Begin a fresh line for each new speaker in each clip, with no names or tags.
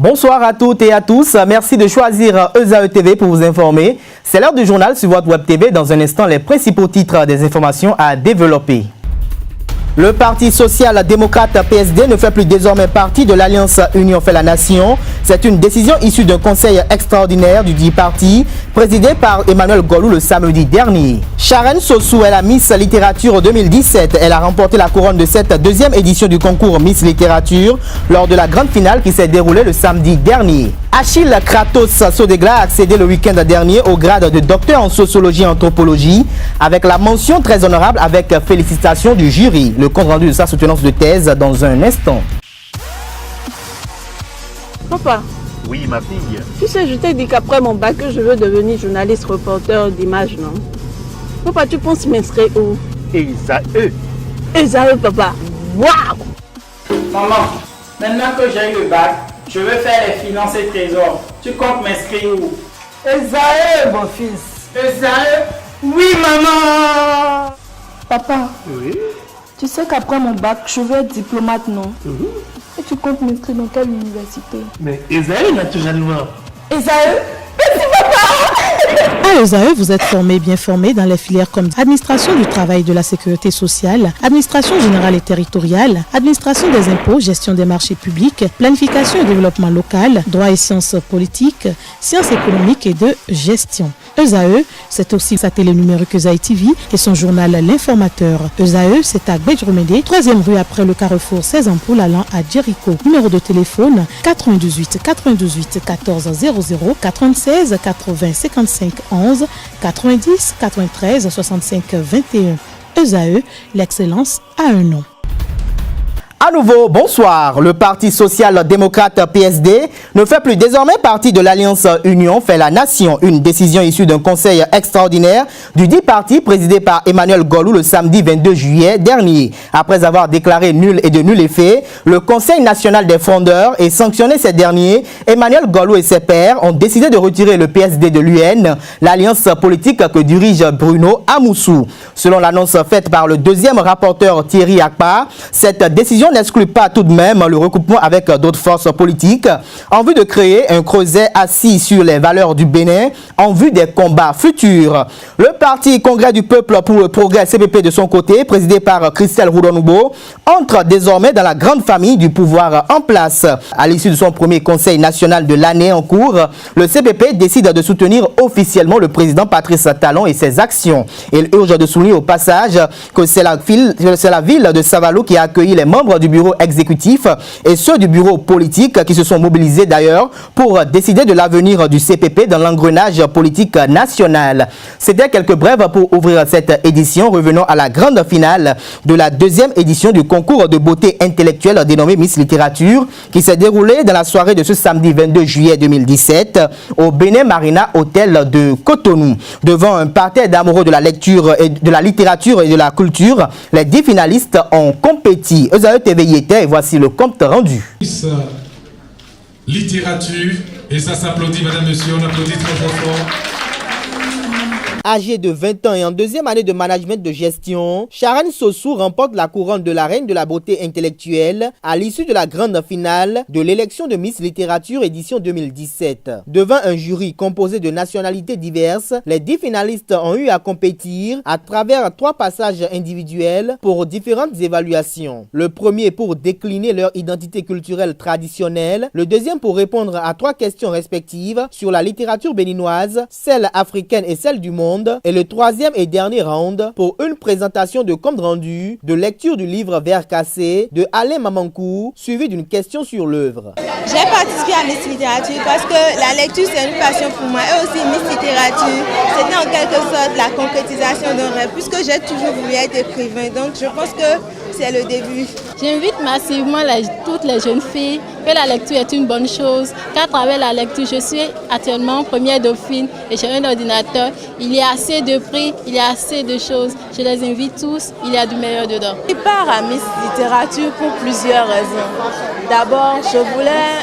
Bonsoir à toutes et à tous. Merci de choisir ESAE TV pour vous informer. C'est l'heure du journal sur votre web TV. Dans un instant, les principaux titres des informations à développer. Le Parti social-démocrate PSD ne fait plus désormais partie de l'Alliance Union fait la Nation. C'est une décision issue d'un conseil extraordinaire du dit parti, présidé par Emmanuel Golou le samedi dernier. Sharon Sossou est la Miss Littérature 2017. Elle a remporté la couronne de cette deuxième édition du concours Miss Littérature lors de la grande finale qui s'est déroulée le samedi dernier. Achille Kratos Sodegla a accédé le week-end dernier au grade de docteur en sociologie et anthropologie avec la mention très honorable avec félicitations du jury. Le compte rendu de sa soutenance de thèse dans un instant.
Papa.
Oui, ma fille.
Tu sais, je t'ai dit qu'après mon bac, je veux devenir journaliste reporter d'images, non? Papa, tu penses m'inscrire où?
ESAE.
ESAE, papa. Waouh!
Maman, maintenant que j'ai eu le bac, je veux faire les finances et trésors. Tu comptes m'inscrire où?
ESAE, mon fils.
ESAE? Oui, maman!
Papa,
Oui.
tu sais qu'après mon bac, je veux être diplomate, non? Et tu comptes m'inscrire dans quelle université?
Mais ESAE, naturellement.
ESAE?
À ESAE, vous êtes bien formé dans les filières comme administration du travail et de la sécurité sociale, administration générale et territoriale, administration des impôts, gestion des marchés publics, planification et développement local, droit et sciences politiques, sciences économiques et de gestion. ESAE, c'est aussi sa télé numérique ESAE TV et son journal L'Informateur. ESAE, c'est à Bedjromede, 3e rue après le carrefour 16 ampoules allant à Jericho. Numéro de téléphone 98 98 14 00 96 80 55 11 90 93 65 21. ESAE, l'excellence a un nom.
À nouveau, bonsoir. Le Parti social-démocrate PSD ne fait plus désormais partie de l'Alliance Union fait la Nation. Une décision issue d'un conseil extraordinaire du dit parti présidé par Emmanuel Golou le samedi 22 juillet dernier. Après avoir déclaré nul et de nul effet, le Conseil national des frondeurs et sanctionné ces derniers, Emmanuel Golou et ses pairs ont décidé de retirer le PSD de l'UN, l'alliance politique que dirige Bruno Amoussou. Selon l'annonce faite par le deuxième rapporteur Thierry Akpa, cette décision n'exclut pas tout de même le recoupement avec d'autres forces politiques en vue de créer un creuset assis sur les valeurs du Bénin en vue des combats futurs. Le parti Congrès du Peuple pour le Progrès CPP de son côté, présidé par Christelle Roudonoubo, entre désormais dans la grande famille du pouvoir en place. À l'issue de son premier conseil national de l'année en cours, le CPP décide de soutenir officiellement le président Patrice Talon et ses actions. Il urge de souligner au passage que c'est la ville de Savalo qui a accueilli les membres du bureau exécutif et ceux du bureau politique qui se sont mobilisés d'ailleurs pour décider de l'avenir du CPP dans l'engrenage politique national. C'était quelques brèves pour ouvrir cette édition. Revenons à la grande finale de la deuxième édition du concours de beauté intellectuelle dénommé Miss Littérature qui s'est déroulé dans la soirée de ce samedi 22 juillet 2017 au Bénin Marina Hôtel de Cotonou. Devant un parterre d'amoureux de la lecture et de la littérature et de la culture, les 10 finalistes ont compétit. ESAE TV y était et voici le compte rendu.
Littérature, et ça s'applaudit, madame, monsieur, on applaudit très fort.
Âgée de 20 ans et en deuxième année de management de gestion, Sharon Sossou remporte la couronne de la reine de la beauté intellectuelle à l'issue de la grande finale de l'élection de Miss Littérature édition 2017. Devant un jury composé de nationalités diverses, les 10 finalistes ont eu à compétir à travers 3 passages individuels pour différentes évaluations. Le premier pour décliner leur identité culturelle traditionnelle, le deuxième pour répondre à 3 questions respectives sur la littérature béninoise, celle africaine et celle du monde, et le troisième et dernier round pour une présentation de compte rendu de lecture du livre Vers cassé de Alain Mamankou suivi d'une question sur l'œuvre.
J'ai participé à Miss Littérature parce que la lecture c'est une passion pour moi et aussi Miss Littérature c'était en quelque sorte la concrétisation d'un rêve puisque j'ai toujours voulu être écrivain donc je pense que c'est le début.
J'invite massivement toutes les jeunes filles que la lecture est une bonne chose, qu'à travers la lecture, je suis actuellement première dauphine et j'ai un ordinateur. Il y a assez de prix, il y a assez de choses. Je les invite tous, il y a du meilleur dedans.
Je pars à Miss Littérature pour plusieurs raisons. D'abord, je voulais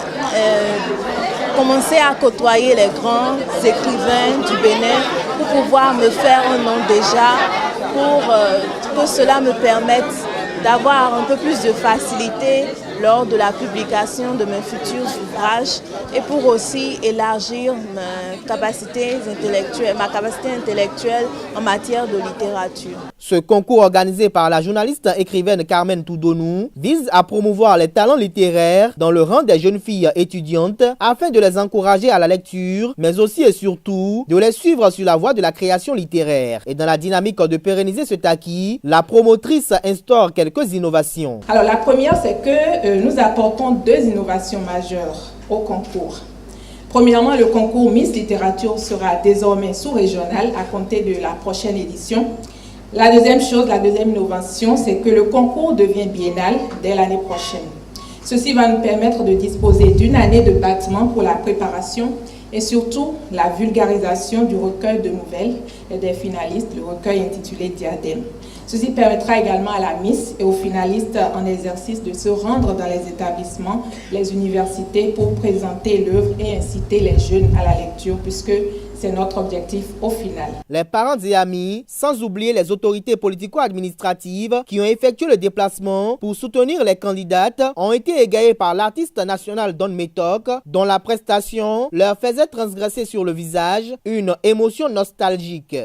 commencer à côtoyer les grands écrivains du Bénin pour pouvoir me faire un nom déjà, pour que cela me permette d'avoir un peu plus de facilité lors de la publication de mes futurs ouvrages et pour aussi élargir ma capacité intellectuelle en matière de littérature.
Ce concours organisé par la journaliste écrivaine Carmen Toudonou vise à promouvoir les talents littéraires dans le rang des jeunes filles étudiantes afin de les encourager à la lecture, mais aussi et surtout de les suivre sur la voie de la création littéraire. Et dans la dynamique de pérenniser cet acquis, la promotrice instaure quelques innovations.
Alors la première, c'est que nous apportons 2 innovations majeures au concours. Premièrement, le concours Miss Littérature sera désormais sous-régional à compter de la prochaine édition. La deuxième innovation, c'est que le concours devient biennal dès l'année prochaine. Ceci va nous permettre de disposer d'une année de battement pour la préparation et surtout la vulgarisation du recueil de nouvelles et des finalistes, le recueil intitulé Diadème. Ceci permettra également à la Miss et aux finalistes en exercice de se rendre dans les établissements, les universités pour présenter l'œuvre et inciter les jeunes à la lecture puisque c'est notre objectif au final.
Les parents et amis, sans oublier les autorités politico-administratives qui ont effectué le déplacement pour soutenir les candidates, ont été égayés par l'artiste national Don Metok, dont la prestation leur faisait transgresser sur le visage une émotion nostalgique.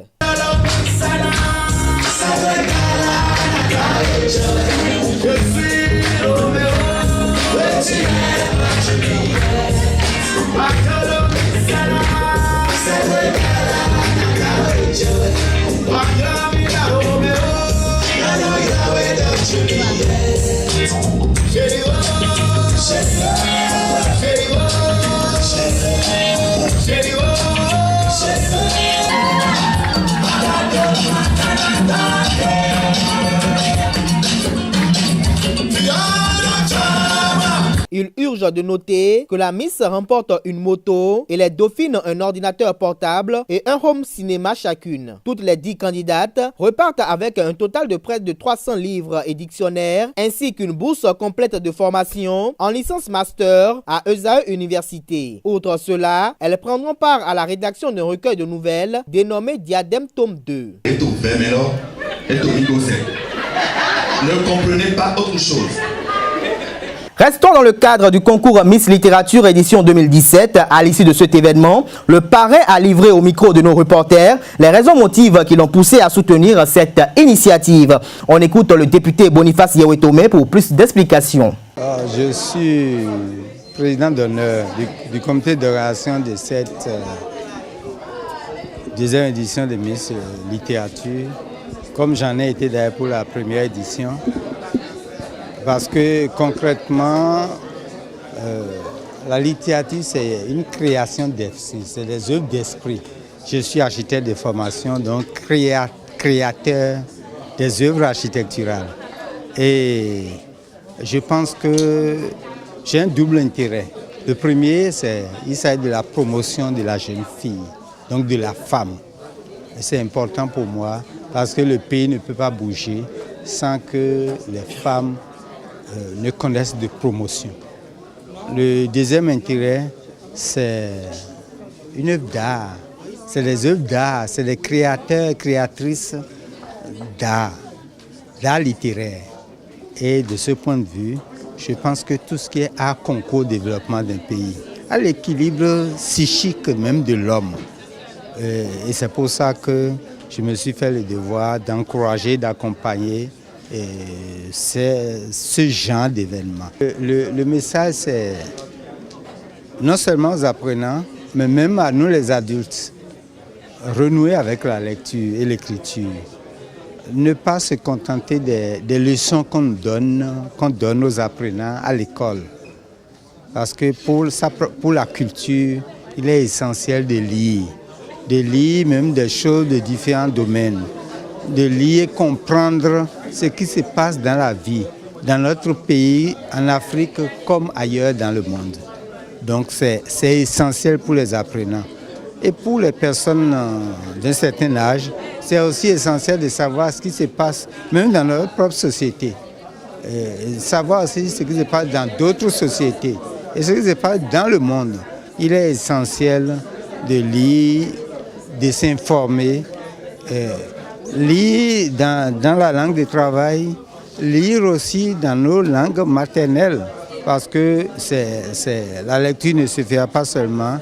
Il urge de noter que la Miss remporte une moto et les dauphines un ordinateur portable et un home cinéma chacune. Toutes les 10 candidates repartent avec un total de près de 300 livres et dictionnaires ainsi qu'une bourse complète de formation en licence master à ESAE Université. Outre cela, elles prendront part à la rédaction d'un recueil de nouvelles dénommé Diadème tome 2.
Ne comprenez pas autre chose.
Restons dans le cadre du concours Miss Littérature édition 2017. À l'issue de cet événement, le parrain a livré au micro de nos reporters les raisons motives qui l'ont poussé à soutenir cette initiative. On écoute le député Boniface Yewetome pour plus d'explications.
Je suis président d'honneur du comité de réaction de cette deuxième édition de Miss Littérature, comme j'en ai été d'ailleurs pour la première édition. Parce que concrètement, la littérature, c'est une création d'esprit, c'est des œuvres d'esprit. Je suis architecte de formation, donc créateur des œuvres architecturales. Et je pense que j'ai un double intérêt. Le premier, il s'agit de la promotion de la jeune fille, donc de la femme. Et c'est important pour moi parce que le pays ne peut pas bouger sans que les femmes ne connaissent de promotion. Le deuxième intérêt, c'est une œuvre d'art. C'est des œuvres d'art, c'est des créateurs, créatrices d'art littéraire. Et de ce point de vue, je pense que tout ce qui est art concourt au développement d'un pays, à l'équilibre psychique même de l'homme. Et c'est pour ça que je me suis fait le devoir d'encourager, d'accompagner ce genre d'événement. Le message, c'est non seulement aux apprenants, mais même à nous les adultes, renouer avec la lecture et l'écriture. Ne pas se contenter des leçons qu'on donne aux apprenants à l'école. Parce que pour la culture, il est essentiel de lire même des choses de différents domaines, de lire et comprendre ce qui se passe dans la vie, dans notre pays, en Afrique comme ailleurs dans le monde. Donc c'est essentiel pour les apprenants. Et pour les personnes d'un certain âge, c'est aussi essentiel de savoir ce qui se passe même dans notre propre société. Et savoir aussi ce qui se passe dans d'autres sociétés et ce qui se passe dans le monde. Il est essentiel de lire, de s'informer, lire dans la langue de travail, lire aussi dans nos langues maternelles. parce que la lecture ne se fait pas seulement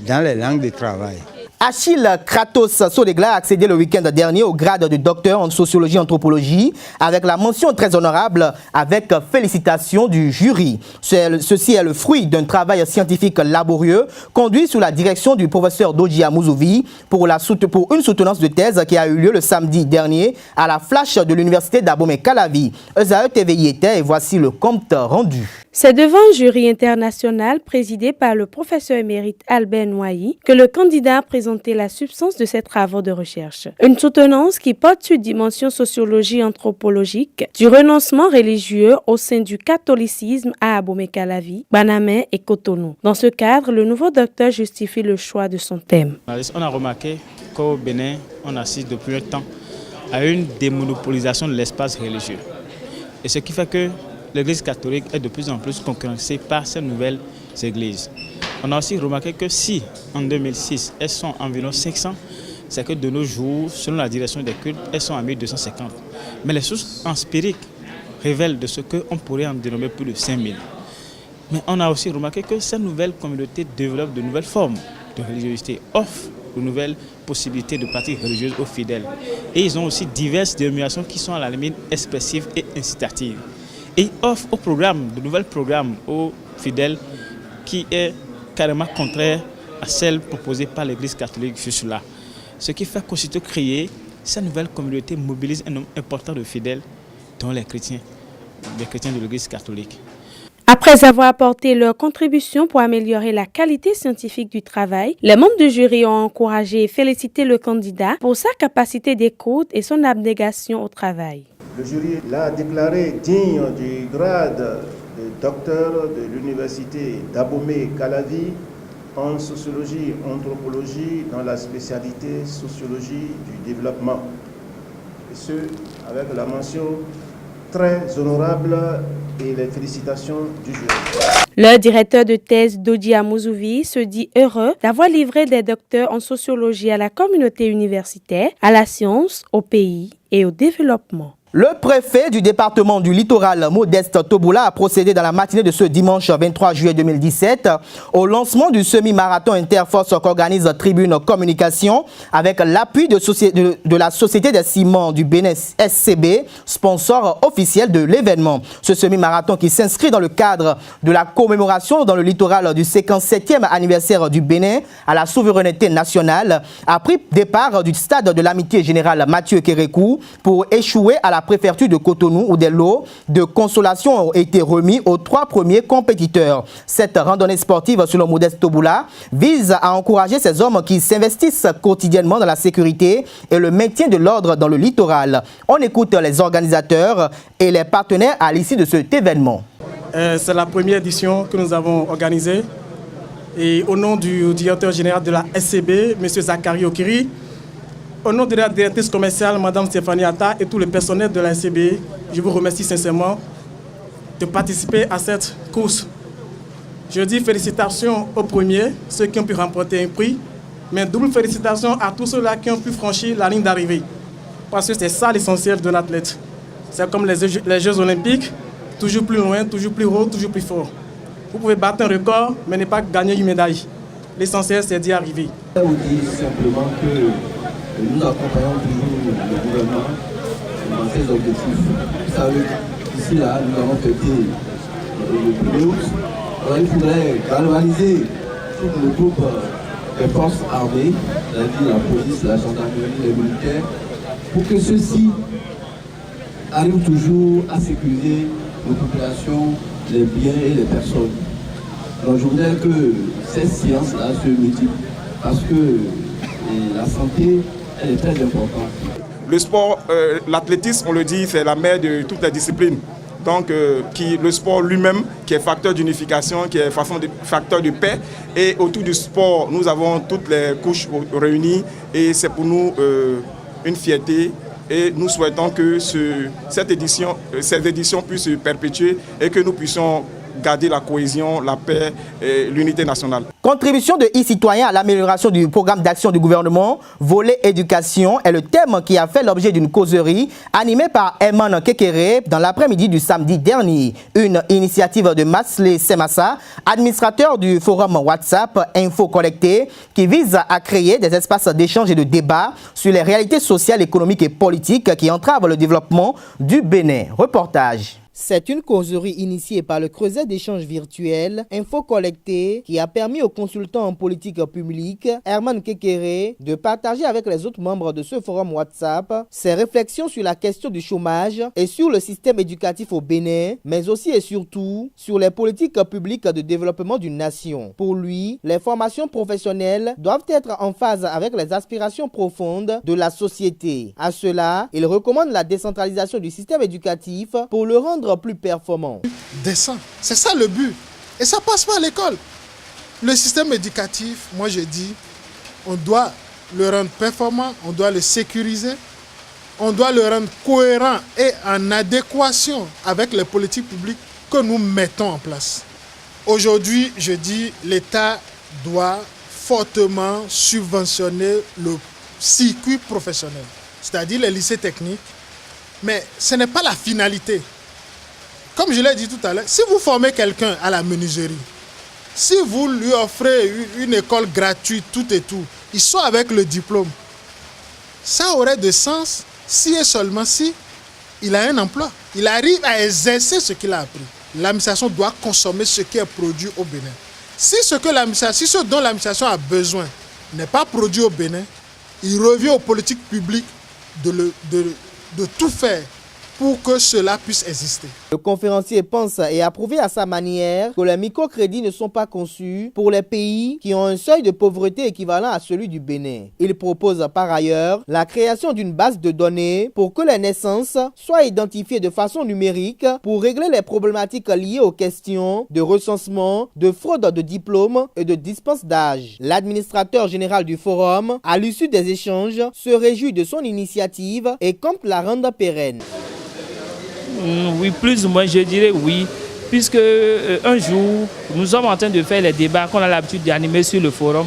dans les langues de travail.
Achille Kratos Sodegla a accédé le week-end dernier au grade de docteur en sociologie et anthropologie avec la mention très honorable avec félicitations du jury. Ceci est le fruit d'un travail scientifique laborieux conduit sous la direction du professeur Dodji Amouzovi pour une soutenance de thèse qui a eu lieu le samedi dernier à la flash de l'université d'Abomey-Calavi. Esae TV y était et voici le compte rendu.
C'est devant un jury international présidé par le professeur émérite Albert Noailly que le candidat a présenté la substance de ses travaux de recherche. Une soutenance qui porte sur dimension sociologie anthropologique du renoncement religieux au sein du catholicisme à Abomey-Calavi, Banamé et Cotonou. Dans ce cadre, le nouveau docteur justifie le choix de son thème.
On a remarqué qu'au Bénin, on assiste depuis un temps à une démonopolisation de l'espace religieux. Et ce qui fait que l'Église catholique est de plus en plus concurrencée par ces nouvelles églises. On a aussi remarqué que si, en 2006, elles sont environ 500, c'est que de nos jours, selon la direction des cultes, elles sont à 1250. Mais les sources empiriques révèlent de ce qu'on pourrait en dénommer plus de 5000. Mais on a aussi remarqué que ces nouvelles communautés développent de nouvelles formes de religiosité, offrent de nouvelles possibilités de pratiques religieuses aux fidèles. Et ils ont aussi diverses dénominations qui sont à la limite expressives et incitatives. Et il offre de nouveaux programmes aux fidèles qui est carrément contraire à celle proposée par l'Église catholique juste là. Ce qui fait qu'aussitôt créer, cette nouvelle communauté mobilise un nombre important de fidèles, dont les chrétiens de l'Église catholique.
Après avoir apporté leur contribution pour améliorer la qualité scientifique du travail, les membres du jury ont encouragé et félicité le candidat pour sa capacité d'écoute et son abnégation au travail.
Le jury l'a déclaré digne du grade de docteur de l'université d'Abomey-Calavi en sociologie anthropologie dans la spécialité sociologie du développement. Et ce, avec la mention très honorable et les félicitations du jury.
Le directeur de thèse Dodji Amouzovi se dit heureux d'avoir livré des docteurs en sociologie à la communauté universitaire, à la science, au pays et au développement.
Le préfet du département du littoral, Modeste Toboula, a procédé dans la matinée de ce dimanche 23 juillet 2017 au lancement du semi-marathon interforce qu'organise Tribune Communication avec l'appui de la Société des ciments du Bénin SCB, sponsor officiel de l'événement. Ce semi-marathon qui s'inscrit dans le cadre de la commémoration dans le littoral du 57e anniversaire du Bénin à la souveraineté nationale a pris départ du stade de l'amitié générale Mathieu Kérékou pour échouer à la préfecture de Cotonou où des lots de consolation ont été remis aux 3 premiers compétiteurs. Cette randonnée sportive, selon Modeste Toboula, vise à encourager ces hommes qui s'investissent quotidiennement dans la sécurité et le maintien de l'ordre dans le littoral. On écoute les organisateurs et les partenaires à l'issue de cet événement.
C'est la première édition que nous avons organisée. Et au nom du directeur général de la SCB, M. Zachary Okiri, au nom de la directrice commerciale, Mme Stéphanie Atta, et tout le personnel de la SCB, je vous remercie sincèrement de participer à cette course. Je dis félicitations aux premiers, ceux qui ont pu remporter un prix, mais double félicitations à tous ceux-là qui ont pu franchir la ligne d'arrivée. Parce que c'est ça l'essentiel d'un athlète. C'est comme les Jeux Olympiques, toujours plus loin, toujours plus haut, toujours plus fort. Vous pouvez battre un record, mais ne pas gagner une médaille. L'essentiel, c'est d'y arriver.
Je vous dis simplement que nous accompagnons toujours le gouvernement dans ses objectifs. Vous savez, ici, là, nous avons fêté le 1er août. Alors, il faudrait galvaniser tous les groupes des forces armées, c'est-à-dire la police, la gendarmerie, les militaires, pour que ceux-ci arrivent toujours à sécuriser nos populations, les biens et les personnes. Donc, je voudrais que cette séance-là se multiplie parce que la santé, elle est très importante.
Le sport, l'athlétisme, on le dit, c'est la mère de toutes les disciplines. Donc, le sport lui-même, qui est facteur d'unification, qui est facteur de paix. Et autour du sport, nous avons toutes les couches réunies. Et c'est pour nous une fierté. Et nous souhaitons que ces éditions puissent se perpétuer et que nous puissions garder la cohésion, la paix et l'unité nationale.
Contribution de e-citoyens à l'amélioration du programme d'action du gouvernement, volet éducation, est le thème qui a fait l'objet d'une causerie animée par Herman Kekere dans l'après-midi du samedi dernier. Une initiative de Masley Semassa, administrateur du forum WhatsApp Info Collecté, qui vise à créer des espaces d'échange et de débat sur les réalités sociales, économiques et politiques qui entravent le développement du Bénin. Reportage. C'est une causerie initiée par le creuset d'échanges virtuels Info Collecté qui a permis au consultant en politique publique, Herman Kekere, de partager avec les autres membres de ce forum WhatsApp ses réflexions sur la question du chômage et sur le système éducatif au Bénin, mais aussi et surtout sur les politiques publiques de développement d'une nation. Pour lui, les formations professionnelles doivent être en phase avec les aspirations profondes de la société. À cela, il recommande la décentralisation du système éducatif pour le rendre plus performant.
Décent, c'est ça le but. Et ça passe par l'école. Le système éducatif, moi je dis, on doit le rendre performant, on doit le sécuriser, on doit le rendre cohérent et en adéquation avec les politiques publiques que nous mettons en place. Aujourd'hui, je dis, l'État doit fortement subventionner le circuit professionnel, c'est-à-dire les lycées techniques, mais ce n'est pas la finalité. Comme je l'ai dit tout à l'heure, si vous formez quelqu'un à la menuiserie, si vous lui offrez une école gratuite, tout et tout, il sort avec le diplôme, ça aurait de sens si et seulement si il a un emploi. Il arrive à exercer ce qu'il a appris. L'administration doit consommer ce qui est produit au Bénin. Si ce dont l'administration a besoin n'est pas produit au Bénin, il revient aux politiques publiques de tout faire pour que cela puisse exister.
Le conférencier pense et approuve à sa manière que les microcrédits ne sont pas conçus pour les pays qui ont un seuil de pauvreté équivalent à celui du Bénin. Il propose par ailleurs la création d'une base de données pour que les naissances soient identifiées de façon numérique pour régler les problématiques liées aux questions de recensement, de fraude de diplômes et de dispense d'âge. L'administrateur général du forum, à l'issue des échanges, se réjouit de son initiative et compte la rendre pérenne.
Oui, plus ou moins, je dirais oui, puisque un jour, nous sommes en train de faire les débats qu'on a l'habitude d'animer sur le forum.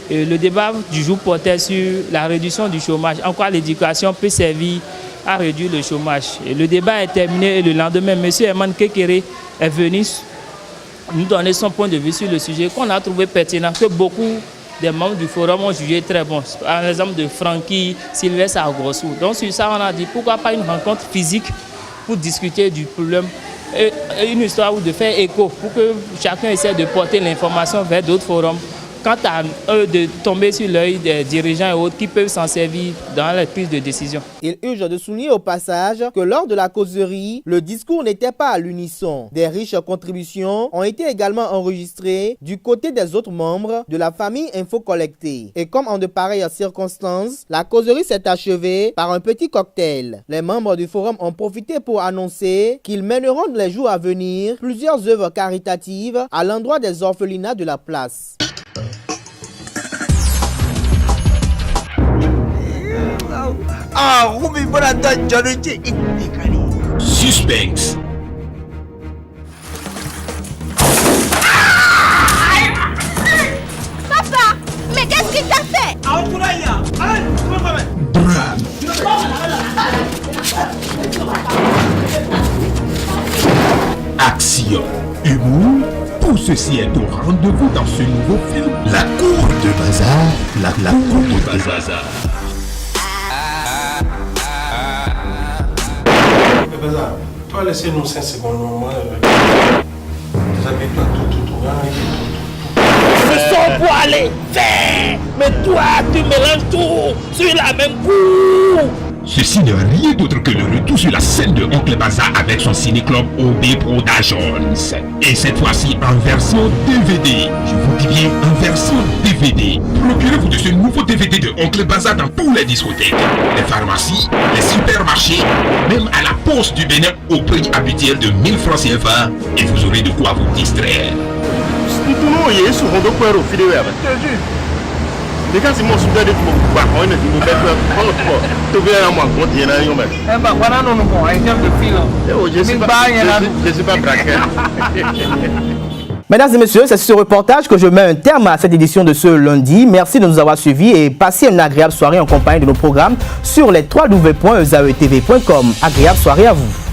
Et le débat du jour portait sur la réduction du chômage, en quoi l'éducation peut servir à réduire le chômage. Et le débat est terminé et le lendemain, M. Herman Kekere est venu nous donner son point de vue sur le sujet qu'on a trouvé pertinent, que beaucoup des membres du forum ont jugé très bon. Par exemple de Francky, Sylvestre Agrosso. Donc sur ça, on a dit pourquoi pas une rencontre physique pour discuter du problème, et une histoire ou de faire écho pour que chacun essaie de porter l'information vers d'autres forums. Quant à eux de tomber sur l'œil des dirigeants et autres qui peuvent s'en servir dans la prise de décision.
Il urge de souligner au passage que lors de la causerie, le discours n'était pas à l'unisson. Des riches contributions ont été également enregistrées du côté des autres membres de la famille Info Collecté. Et comme en de pareilles circonstances, la causerie s'est achevée par un petit cocktail. Les membres du forum ont profité pour annoncer qu'ils mèneront les jours à venir plusieurs œuvres caritatives à l'endroit des orphelinats de la place.
Suspense.
Papa, mais qu'est-ce qu'il t'a fait?
Action, humour, tout ceci est au rendez-vous dans ce nouveau film, La Cour de Bazar, la Cour de Bazar.
Bazar, toi laissez-nous 5 secondes, moi. Déshabille-toi tout.
Je sors pour aller faire. Mais toi, tu mélanges tout sur la même cour.
Ceci n'est rien d'autre que le retour sur la scène de Oncle Bazar avec son ciné-club OB Productions. Et cette fois-ci en version DVD. Je vous dis bien en version DVD. Procurez-vous de ce nouveau DVD de Oncle Bazar dans tous les discothèques, les pharmacies, les supermarchés, même à la poste du Bénin au prix habituel de 1000 francs CFA. Et vous aurez de quoi vous distraire.
Mais quand c'est mon soudain de mon bac, on est dit mon bête, tu viens à moi, quand il y en a un mec.
Eh ben voilà, non, bon, un exemple de fil.
Je suis pas braqueur.
Mesdames et messieurs, c'est sur ce reportage que je mets un terme à cette édition de ce lundi. Merci de nous avoir suivis et passez une agréable soirée en compagnie de nos programmes sur les www.ezaetv.com. Agréable soirée à vous.